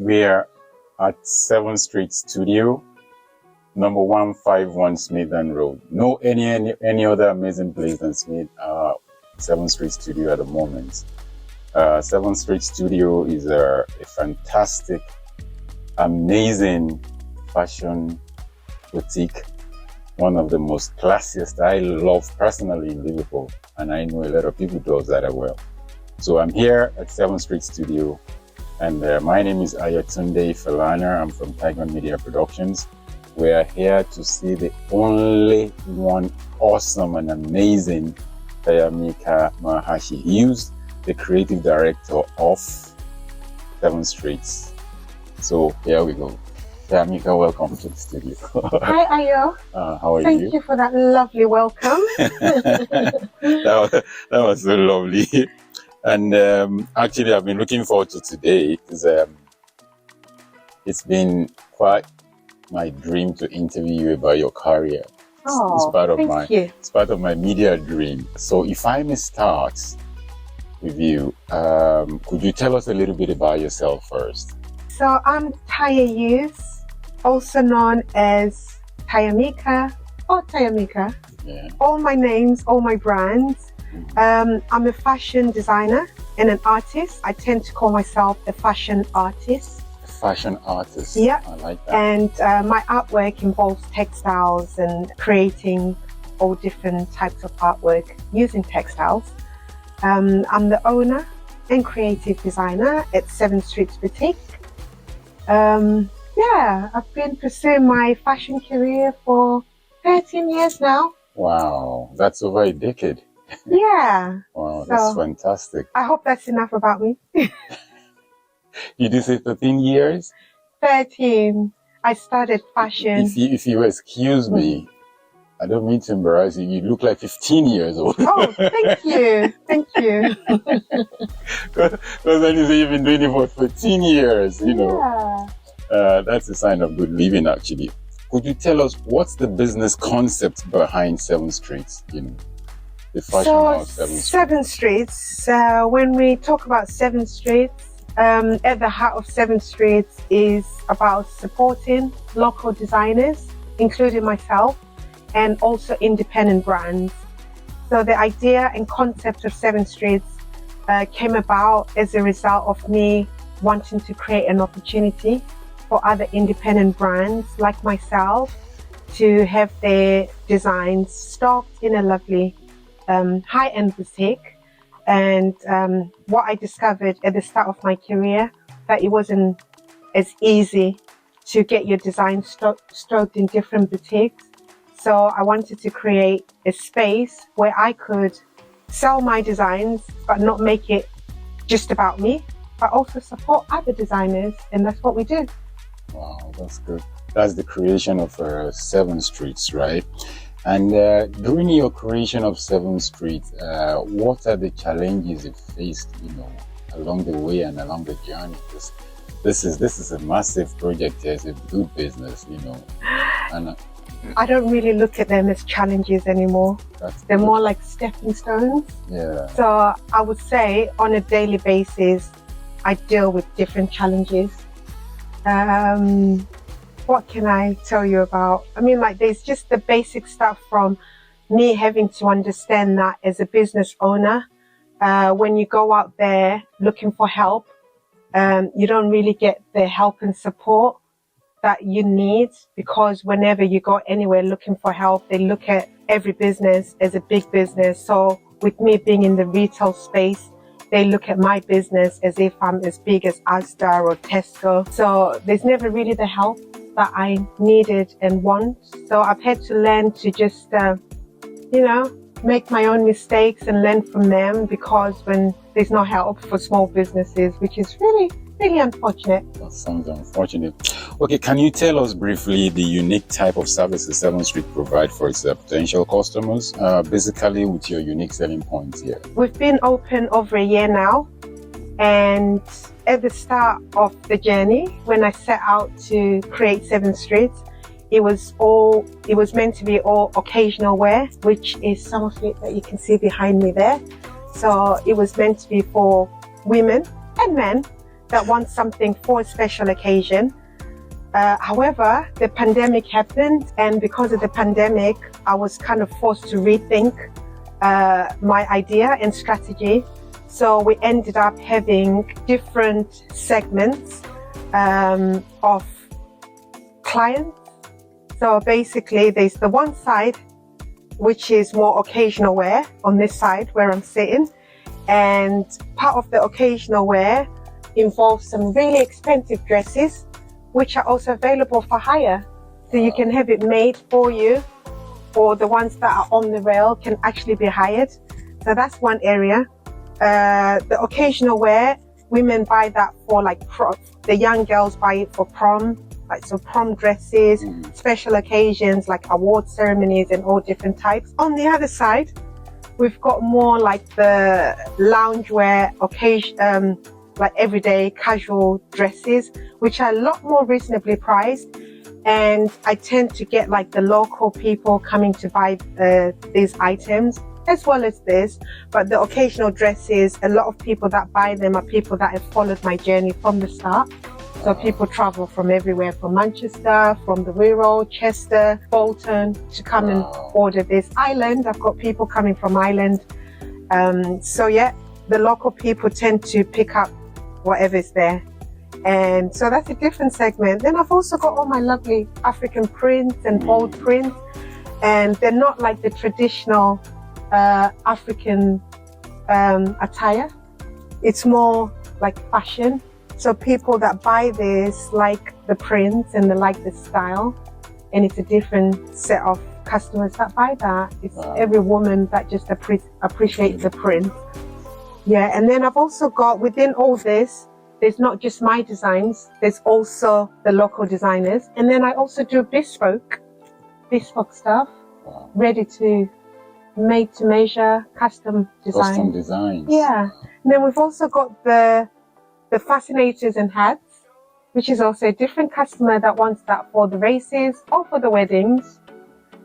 We are at 7th Street Studio, number 151 Smithdown Road. No any other amazing place than 7th Street Studio at the moment. 7th Street Studio is a fantastic, amazing fashion boutique. One of the most classiest I love personally in Liverpool, and I know a lot of people do that as well. So I'm here at 7th Street Studio, and my name is Ayatunde Falana. I'm from TIGON Media Productions. We are here to see the only one awesome and amazing Tayameca Hughes, the creative director of 7th Street. So here we go. Tayameca, welcome to the studio. Hi, Ayo. How are you? Thank you for that lovely welcome. that was so lovely. And actually, I've been looking forward to today because it's been quite my dream to interview you about your career. It's part of my media dream. So if I may start with you, could you tell us a little bit about yourself first? So I'm Taya Hughes, also known as Tayameca or Tayameca. Yeah. All my names, all my brands. I'm a fashion designer and an artist. I tend to call myself a fashion artist. Fashion artist. Yeah. I like that. And my artwork involves textiles and creating all different types of artwork using textiles. I'm the owner and creative designer at 7th Street Boutique. I've been pursuing my fashion career for 13 years now. Wow, that's over a decade. Yeah. Wow, that's fantastic. I hope that's enough about me. You did say 13 years? 13. I started fashion. If you excuse me, I don't mean to embarrass you. You look like 15 years old. Oh, thank you. Thank you. Because when you say you've been doing it for 13 years, you know, that's a sign of good living, actually. Could you tell us what's the business concept behind 7th Street? You know, the fashion house 7th Street. 7th Street. When we talk about 7th Street, at the heart of 7th Street is about supporting local designers, including myself, and also independent brands. So the idea and concept of 7th Street came about as a result of me wanting to create an opportunity for other independent brands like myself to have their designs stocked in a lovely high-end boutique. And what I discovered at the start of my career, that it wasn't as easy to get your design stocked in different boutiques. So I wanted to create a space where I could sell my designs, but not make it just about me, but also support other designers. And that's what we do. Wow, that's good. That's the creation of 7th Street, right? And during your creation of 7th Street, what are the challenges you faced, you know, along the way and along the journey? Because this is a massive project. It's a good business, you know. And I don't really look at them as challenges anymore. They're good. more like stepping stones. Yeah. So I would say on a daily basis, I deal with different challenges. What can I tell you about? I mean, like, there's just the basic stuff from me having to understand that as a business owner, when you go out there looking for help, you don't really get the help and support that you need, because whenever you go anywhere looking for help, they look at every business as a big business. So with me being in the retail space, they look at my business as if I'm as big as Asda or Tesco. So there's never really the help that I needed and want. So I've had to learn to just, make my own mistakes and learn from them, because when there's no help for small businesses, which is really, really unfortunate. That sounds unfortunate. Okay, can you tell us briefly the unique type of services 7th Street provide for its potential customers, basically with your unique selling points here? We've been open over a year now, and at the start of the journey, when I set out to create 7th Street, it was meant to be all occasional wear, which is some of it that you can see behind me there. So it was meant to be for women and men that want something for a special occasion. However, the pandemic happened, and because of the pandemic, I was kind of forced to rethink my idea and strategy. So we ended up having different segments of clients. So basically, there's the one side, which is more occasional wear on this side where I'm sitting. And part of the occasional wear involves some really expensive dresses, which are also available for hire. So you can have it made for you, or the ones that are on the rail can actually be hired. So that's one area. The occasional wear, women buy that for like the young girls buy it for prom, like so prom dresses, special occasions like award ceremonies and all different types. On the other side, we've got more like the loungewear occasion, like everyday casual dresses, which are a lot more reasonably priced. And I tend to get like the local people coming to buy these items as well as this. But the occasional dresses, a lot of people that buy them are people that have followed my journey from the start. So people travel from everywhere, from Manchester, from the Wirral, Chester, Bolton, to come and order this. Ireland, I've got people coming from Ireland. So yeah, the local people tend to pick up whatever's there. And so that's a different segment. Then I've also got all my lovely African prints and bold prints. And they're not like the traditional African attire. It's more like fashion. So people that buy this like the prints and they like the style. And it's a different set of customers that buy that. It's every woman that just appreciates the print. Yeah, and then I've also got, within all this, there's not just my designs, there's also the local designers. And then I also do bespoke stuff, ready to made to measure, custom design. Custom designs. Yeah. And then we've also got the fascinators and hats, which is also a different customer that wants that for the races or for the weddings.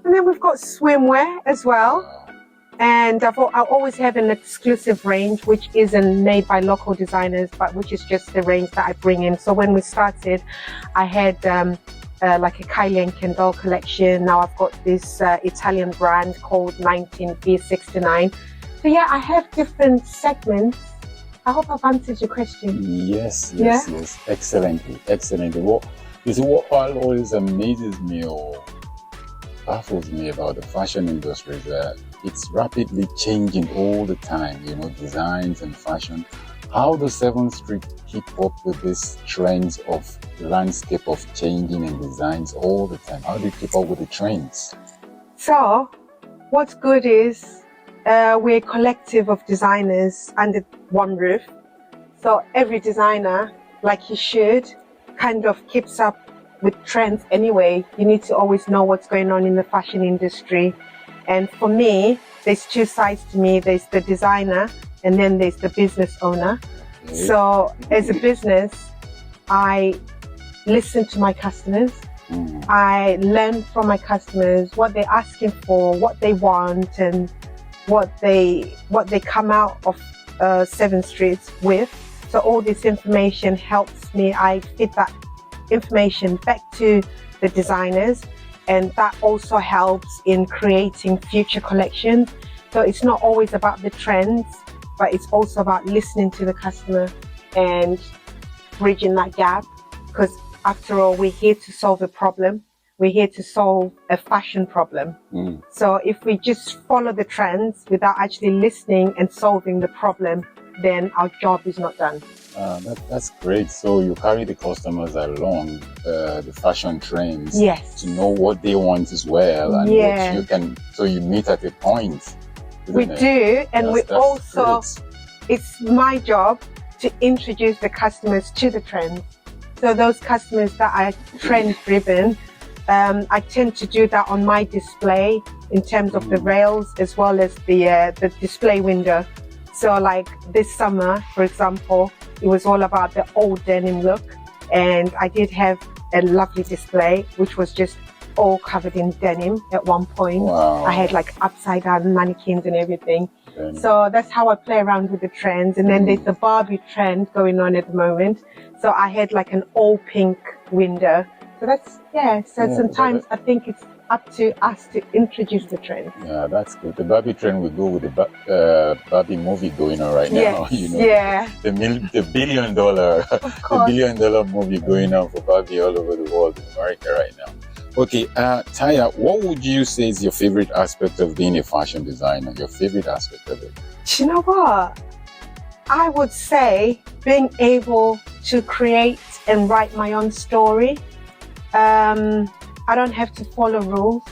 And then we've got swimwear as well. And I always have an exclusive range, which isn't made by local designers, but which is just the range that I bring in. So when we started, I had like a Kylie and Kendall collection. Now I've got this Italian brand called 19V69. So yeah, I have different segments. I hope I've answered your question. Yes. Excellently. What always amazes me or baffles me about the fashion industry is that it's rapidly changing all the time, designs and fashion. How does 7th Street keep up with these trends of landscape of changing and designs all the time? How do you keep up with the trends? So, what's good is we're a collective of designers under one roof. So every designer, like he should, kind of keeps up with trends anyway. You need to always know what's going on in the fashion industry. And for me, there's two sides to me. There's the designer and then there's the business owner. Okay. So as a business, I listen to my customers. I learn from my customers what they're asking for, what they want, and what they come out of 7th Street with. So all this information helps me. I feed that information back to the designers, and that also helps in creating future collections. So it's not always about the trends, but it's also about listening to the customer and bridging that gap, because after all, we're here to solve a problem. We're here to solve a fashion problem. So if we just follow the trends without actually listening and solving the problem, then our job is not done. That's great. So you carry the customers along the fashion trends, yes, to know what they want as well, and what you can. So you meet at a point. We do, and we also. Great. It's my job to introduce the customers to the trends. So those customers that are trend driven, I tend to do that on my display in terms of the rails as well as the display window. So like this summer, for example, it was all about the old denim look, and I did have a lovely display which was just all covered in denim at one point. Wow. I had like upside down mannequins and everything. Then, So that's how I play around with the trends. And then there's the Barbie trend going on at the moment. So I had like an all pink window. So that's, so sometimes I think it's up to us to introduce the trend. Yeah, that's good. The Barbie trend will go with the Barbie movie going on right now. You know, the $1 billion, the $1 billion movie going on for Barbie all over the world in America right now. Okay, Taya, what would you say is your favorite aspect of being a fashion designer? Your favorite aspect of it? Do you know what? I would say being able to create and write my own story. I don't have to follow rules.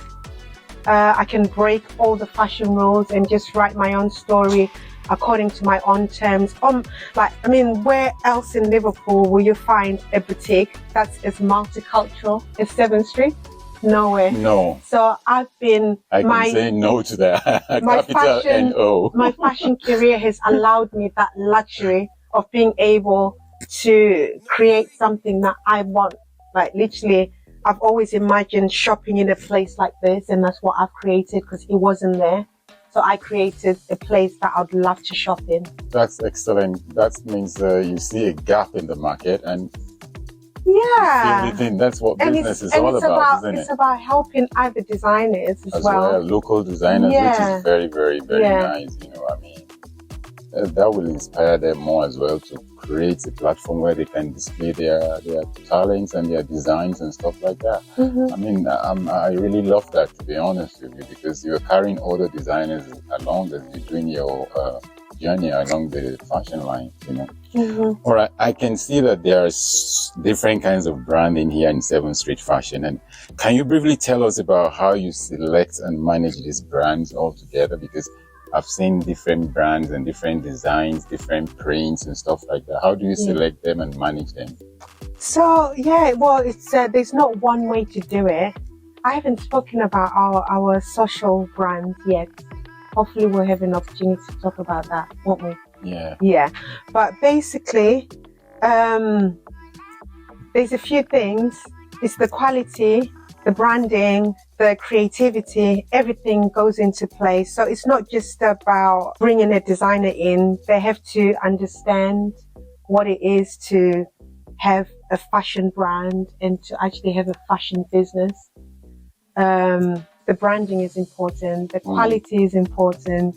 I can break all the fashion rules and just write my own story according to my own terms. Where else in Liverpool will you find a boutique that's as multicultural as 7th Street? Nowhere. No. So I can say no to that. My fashion career has allowed me that luxury of being able to create something that I want. Like literally, I've always imagined shopping in a place like this, and that's what I've created because it wasn't there. So I created a place that I'd love to shop in. That's excellent. That means you see a gap in the market, and that's what business is all about, isn't it? It's about helping other designers as well. Local designers, which is very, very, very nice. You know, I mean, that will inspire them more as well to create a platform where they can display their talents and their designs and stuff like that. I mean, I really love that, to be honest with you, because you're carrying other designers along as you're doing your journey along the fashion line, you know. All right, I can see that there's different kinds of branding here in 7th Street Fashion. And can you briefly tell us about how you select and manage these brands all together? Because I've seen different brands and different designs, different prints and stuff like that. How do you select them and manage them? So, it's there's not one way to do it. I haven't spoken about our social brands yet. Hopefully we'll have an opportunity to talk about that, won't we? Yeah. But basically, there's a few things. It's the quality, the branding, the creativity, everything goes into play. So it's not just about bringing a designer in. They have to understand what it is to have a fashion brand and to actually have a fashion business. The branding is important. The quality is important.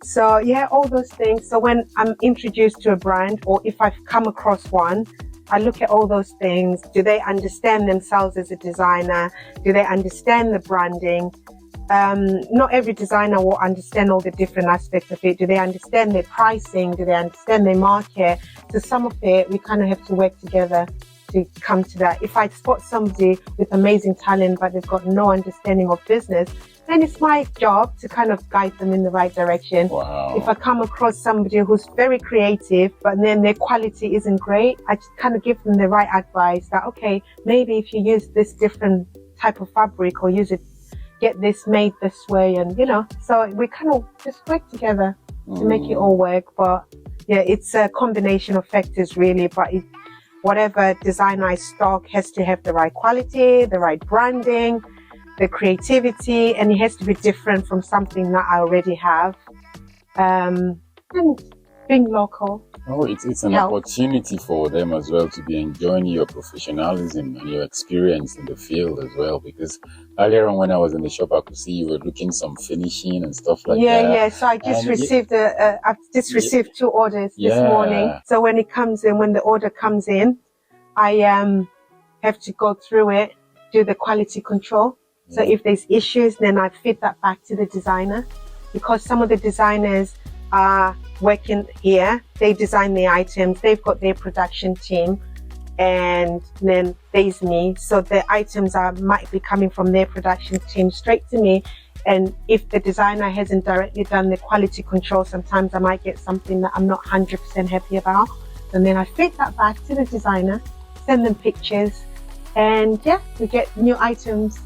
So all those things. So when I'm introduced to a brand, or if I've come across one, I look at all those things. Do they understand themselves as a designer? Do they understand the branding? Not every designer will understand all the different aspects of it. Do they understand their pricing? Do they understand their market? So some of it, we kind of have to work together to come to that. If I spot somebody with amazing talent, but they've got no understanding of business, then it's my job to kind of guide them in the right direction. Wow. If I come across somebody who's very creative, but then their quality isn't great, I just kind of give them the right advice that, okay, maybe if you use this different type of fabric or get this made this way, and so we kind of just work together to make it all work. But it's a combination of factors really, but whatever design I stock has to have the right quality, the right branding, the creativity, and it has to be different from something that I already have. And being local. Oh, it's an opportunity for them as well to be enjoying your professionalism and your experience in the field as well. Because earlier on when I was in the shop, I could see you were looking some finishing and stuff like that. Yeah. So I just I've just received 2 orders this morning. So when the order comes in, I have to go through it, do the quality control. So if there's issues, then I feed that back to the designer, because some of the designers are working here. They design the items. They've got their production team, and then there's me. So the items might be coming from their production team straight to me. And if the designer hasn't directly done the quality control, sometimes I might get something that I'm not 100% happy about. And then I feed that back to the designer, send them pictures, and we get new items.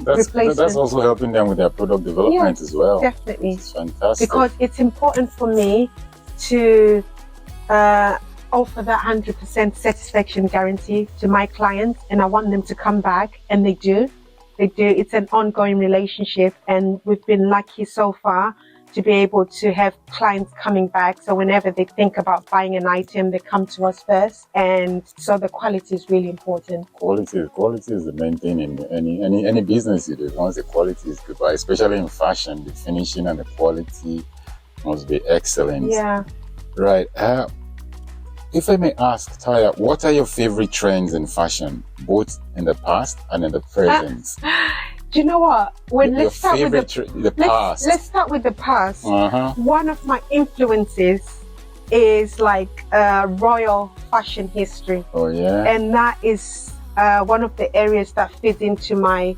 That's also helping them with their product development as well. Definitely. It's fantastic. Because it's important for me to offer that 100% satisfaction guarantee to my clients, and I want them to come back, and they do. It's an ongoing relationship, and we've been lucky so far to be able to have clients coming back. So whenever they think about buying an item, they come to us first. And so the quality is really important. Quality is the main thing in any business you do. Once the quality is good, but especially in fashion, the finishing and the quality must be excellent. Yeah. Right. If I may ask, Taya, what are your favorite trends in fashion, both in the past and in the present? Do you know what? Let's start with the past. Let's start with the past. Uh-huh. One of my influences is like royal fashion history. Oh yeah. And that is one of the areas that fits into my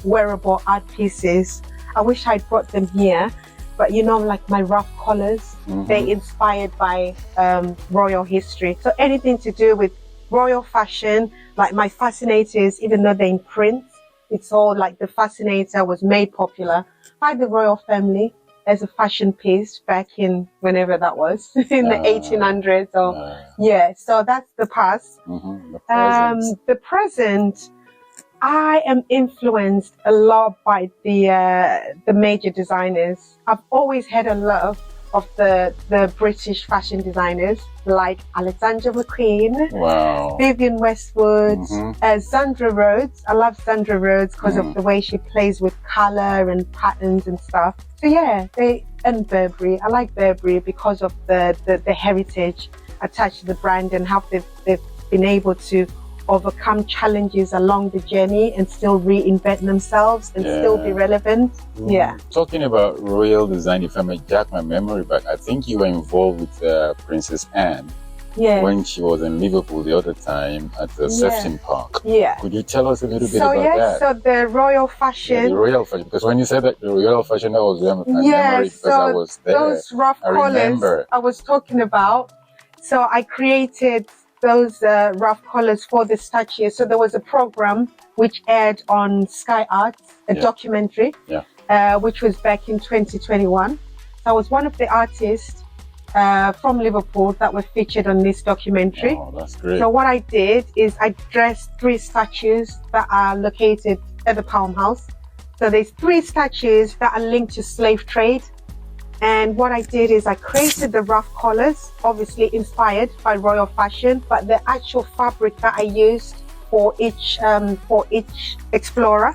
wearable art pieces. I wish I'd brought them here, but you know, like my rough collars, they're inspired by royal history. So anything to do with royal fashion, like my fascinators, even though they're in print, it's all like the fascinator was made popular by the royal family as a fashion piece back in whenever that was, in the 1800s or yeah. So that's the past. The present, I am influenced a lot by the major designers. I've always had a love of the British fashion designers like Alexander McQueen, wow, Vivienne Westwood, Sandra Rhodes. I love Sandra Rhodes because of the way she plays with color and patterns and stuff. So yeah, and Burberry. I like Burberry because of the heritage attached to the brand and how they've been able to overcome challenges along the journey and still reinvent themselves and still be relevant. Yeah. Talking about royal design, if I may jog my memory back, I think you were involved with Princess Anne when she was in Liverpool the other time at the Sefton Park. Yeah. Could you tell us a little bit about that? So the royal fashion. Yeah, the royal fashion. Because when you said that the royal fashion, that was my memory because I was there. Those rough collars I was talking about. So I created those rough collars for the statue. So there was a program which aired on Sky Arts, a documentary, which was back in 2021. So I was one of the artists from Liverpool that were featured on this documentary. Oh, that's great. So what I did is I dressed 3 statues that are located at the Palm House. So there's 3 statues that are linked to slave trade. And what I did is I created the rough collars, obviously inspired by royal fashion, but the actual fabric that I used for each explorer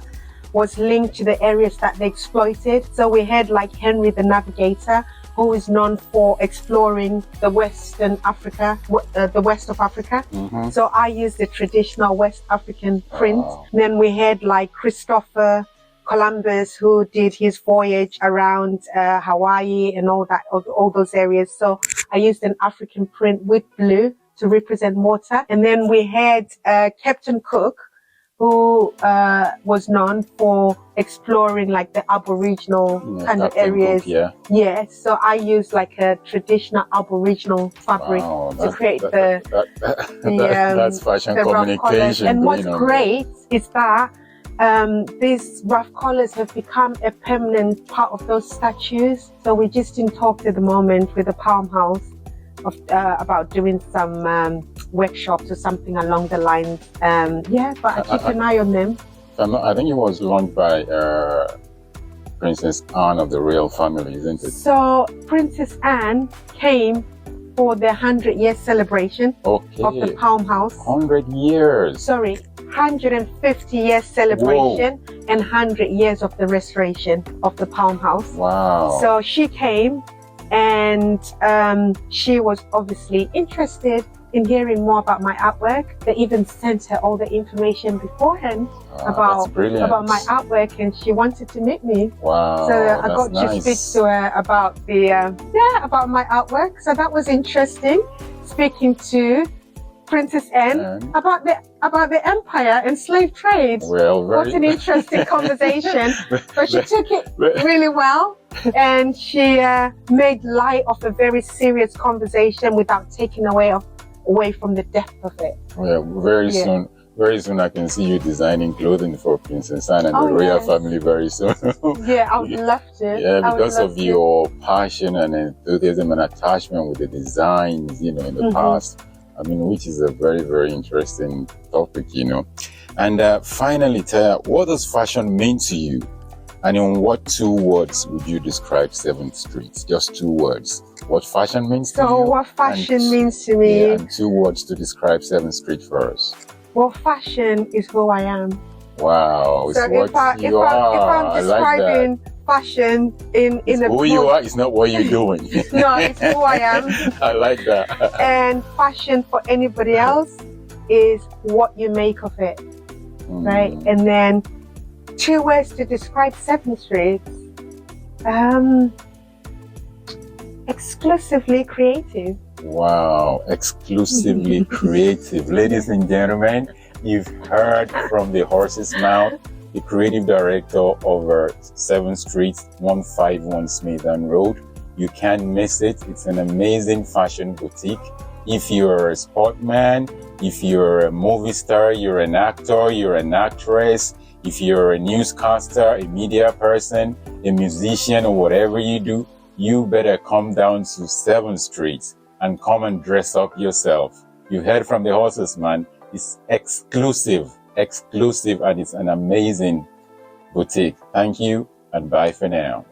was linked to the areas that they exploited. So we had like Henry the Navigator, who is known for exploring the Western Africa, the west of Africa. So I used the traditional West African print. Wow. Then we had like Christopher Columbus, who did his voyage around Hawaii and all those areas. So I used an African print with blue to represent water. And then we had Captain Cook, who was known for exploring like the Aboriginal kind of areas. Cook, so I used like a traditional Aboriginal fabric to create that's fashion communication. And what's great is that these rough collars have become a permanent part of those statues. So we just in talks at the moment with the Palm House about doing some workshops or something along the lines. But I keep an eye on them. I think it was launched by Princess Anne of the royal family, isn't it? So Princess Anne came for the 100-year celebration of the Palm House. 100 years. Sorry, 150-year celebration and 100 years of the restoration of the Palm House. Wow. So she came and she was obviously interested in hearing more about my artwork. They even sent her all the information beforehand about my artwork, and she wanted to meet me. Wow. So I got to speak to her about about my artwork. So that was interesting, speaking to Princess Anne about the empire and slave trade. Well, what an interesting conversation. But she took it really well, and she made light of a very serious conversation without taking away from the depth of it. Well, very soon I can see you designing clothing for Princess Anne and the royal family very soon. I would love to. Yeah, because of your passion and enthusiasm and attachment with the designs, in the past. I mean, which is a very, very interesting topic, And finally, Taya, what does fashion mean to you? And in what 2 words would you describe 7th Street? Just 2 words. What fashion means to you? So what fashion means to me? Yeah, and 2 words to describe 7th Street for us. Well, fashion is who I am. Wow, So if I'm describing fashion in a who you are, it's not what you're doing. No, it's who I am. I like that. And fashion for anybody else is what you make of it, right? And then 2 words to describe 7th Street. Exclusively creative. Wow, exclusively creative. Ladies and gentlemen, you've heard from the horse's mouth, the creative director over 7th Street, 151 Smithdown Road. You can't miss it. It's an amazing fashion boutique. If you're a sportman, if you're a movie star, you're an actor, you're an actress, if you're a newscaster, a media person, a musician, or whatever you do, you better come down to 7th Street and come and dress up yourself. You heard from the horses, man. It's exclusive, and it's an amazing boutique. Thank you, and bye for now.